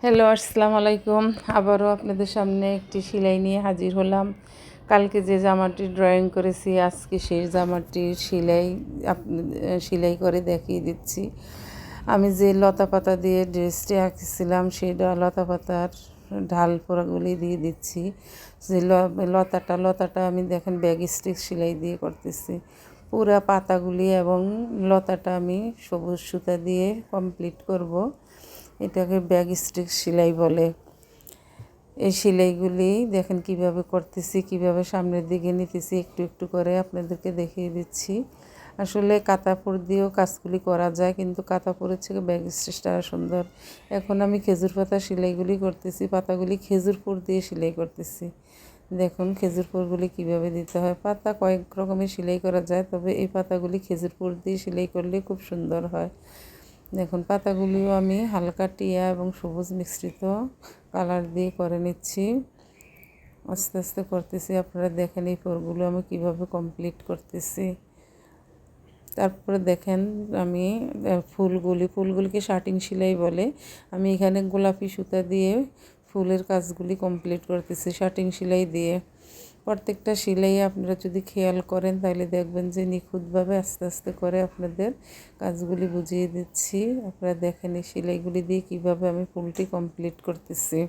Hello, আসসালামু আলাইকুম। আবারও আপনাদের সামনে একটি সেলাই নিয়ে হাজির হলাম। কালকে যে জামাটি ড্রয়িং করেছি আজকে সেই জামাটির সেলাই করে দেখিয়ে দিচ্ছি। আমি যে লতা পাতা দিয়ে ড্রেসটি আঁকেছিলাম সেই লতা পাতার ঢাল পোড়াগুলি দিয়ে দিচ্ছি। যে লতাটা আমি দেখেন ব্যাগ স্টিচ সেলাই দিয়ে করতেছি। পুরা পাতাগুলি এবং লতাটা আমি সবুজ সুতা দিয়ে কমপ্লিট করব। এটাকে ব্যাগ স্টিচ সেলাই বলে। এই সেলাইগুলি দেখেন কিভাবে করতেছি, কিভাবে সামনের দিকে নিতেছি, একটু একটু করে আপনাদেরকে দেখিয়ে দিচ্ছি। আসলে কাতাপুর দিয়েও কাজগুলি করা যায়, কিন্তু কাতাপুরের থেকে ব্যাগ স্টিচটা সুন্দর। এখন আমি খেজুর পাতা সেলাইগুলি করতেছি, পাতাগুলি খেজুরপুর দিয়ে সেলাই করতেছি। দেখুন খেজুরপুরগুলি কিভাবে দিতে হয়। পাতা কয়েক রকমের সেলাই করা যায়, তবে এই পাতাগুলি খেজুরপুর দিয়ে সেলাই করলে খুব সুন্দর হয়। দেখুন পাতাগুলিও আমি হালকা টিয়া এবং সবুজ মিশ্রিত কালার দিয়ে করে নিচ্ছি। আস্তে আস্তে করতেছি, আপনারা দেখেন এই ফোরগুলো আমি কিভাবে কমপ্লিট করতেছি। তারপরে দেখেন আমি ফুলগুলিকে শার্টিং সেলাই বলে। আমি এখানে গোলাপি সুতা দিয়ে ফুলের কাজগুলি কমপ্লিট করতেছি শার্টিং সেলাই দিয়ে। প্রত্যেকটা সেলাই আপনারা যদি খেয়াল করেন তাহলে দেখবেন যে নিখুঁতভাবে আস্তে আস্তে করে আপনাদের কাজগুলি বুঝিয়ে দিচ্ছি। আপনারা দেখেন এই সেলাইগুলি দিয়ে কীভাবে আমি ফুলটি কমপ্লিট করতেছি।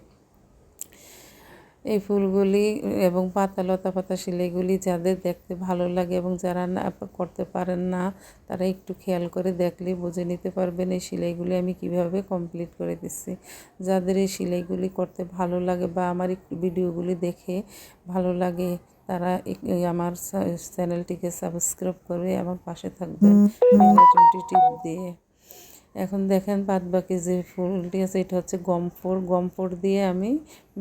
এই ফুলগুলি এবং লতা পাতা সেলাইগুলি যাদের দেখতে ভালো লাগে এবং যারা না করতে পারেন না তারা একটু খেয়াল করে দেখলে বুঝে নিতে পারবেন এই সেলাইগুলি আমি কিভাবে কমপ্লিট করে দিচ্ছি। যাদের এই সেলাইগুলি করতে ভালো লাগে বা আমার একটু ভিডিওগুলি দেখে ভালো লাগে তারা আমার চ্যানেলটিকে সাবস্ক্রাইব করে আমার পাশে থাকবেন বেল আইকনটি টিপ দিয়ে। এখন দেখেন বাদবাকি যে ফুলটি আছে এটা হচ্ছে গমফোর দিয়ে আমি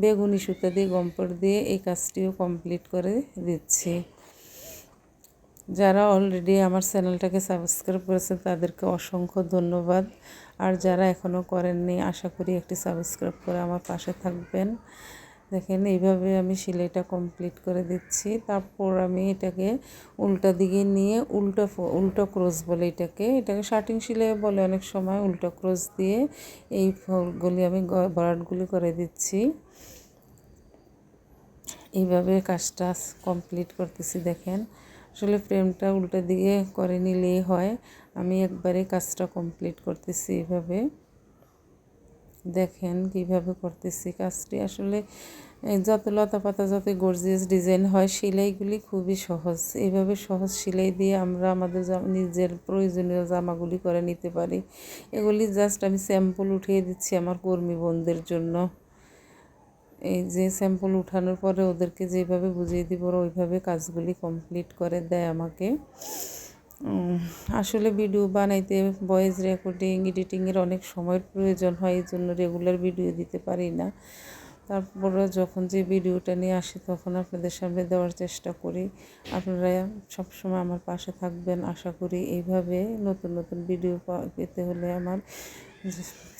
বেগুনি সুতা দিয়ে গমফোর দিয়ে এই কাজটিও কমপ্লিট করে দিচ্ছি। যারা অলরেডি আমার চ্যানেলটাকে সাবস্ক্রাইব করেছেন তাদেরকে অসংখ্য ধন্যবাদ। আর যারা এখনও করেননি আশা করি একটি সাবস্ক্রাইব করে আমার পাশে থাকবেন। দেখেন এইভাবে আমি সেলাইটা কমপ্লিট করে দিচ্ছি। তারপর আমি এটাকে উল্টা দিকে নিয়ে উল্টো ক্রস বলে এটাকে শার্টিং সেলাই বলে অনেক সময়। উল্টো ক্রস দিয়ে এই ফলগুলি আমি বরাটগুলি করে দিচ্ছি। এইভাবে কাজটা কমপ্লিট করতেছি। দেখেন আসলে ফ্রেমটা উল্টো দিকে করে নিলেই হয়, আমি একবারে কাজটা কমপ্লিট করতেছি এইভাবে। দেখেন কিভাবে করতেছি কাজটি। আসলে যত লতা পাতা যত গর্জিয়াস ডিজাইন হয় সেলাইগুলি খুবই সহজ। এইভাবে সহজ সেলাই দিয়ে আমরা আমাদের নিজের প্রয়োজনীয় জামাগুলি করে নিতে পারি। এগুলি জাস্ট আমি স্যাম্পল উঠিয়ে দিচ্ছি আমার কর্মী বোনদের জন্য। এই যে স্যাম্পল উঠানোর পরে ওদেরকে যেভাবে বুঝিয়ে দিব ওইভাবে কাজগুলি কমপ্লিট করে দেয় আমাকে। আসলে ভিডিও বানাইতে ভয়েস রেকর্ডিং এডিটিংয়ের অনেক সময়ের প্রয়োজন হয়, এই জন্য রেগুলার ভিডিও দিতে পারি না। তারপরে যখন যে ভিডিওটা নিয়ে আসি তখন আপনাদের সামনে দেওয়ার চেষ্টা করি। আপনারা সবসময় আমার পাশে থাকবেন আশা করি। এইভাবে নতুন নতুন ভিডিও পেতে হলে আমার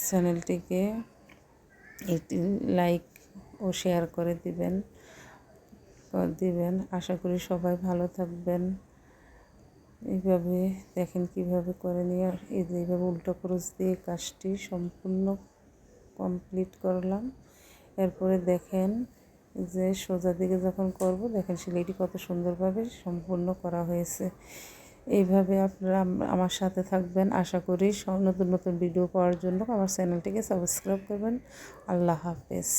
চ্যানেলটিকে একটি লাইক ও শেয়ার করে দিবেন। আশা করি সবাই ভালো থাকবেন। এইভাবে দেখেন কিভাবে করে নিয়ে এই যে এইভাবে উল্টো ক্রস দিয়ে কাজটি সম্পূর্ণ কমপ্লিট করলাম। এরপরে দেখেন যে সোজা দিকে যখন করব দেখেন সেলাইটি কত সুন্দরভাবে সম্পূর্ণ করা হয়েছে। এইভাবে আপনারা আমার সাথে থাকবেন। আশা করি নতুন নতুন ভিডিও পাওয়ার জন্য আমার চ্যানেলটিকে সাবস্ক্রাইব করবেন। আল্লাহ হাফেজ।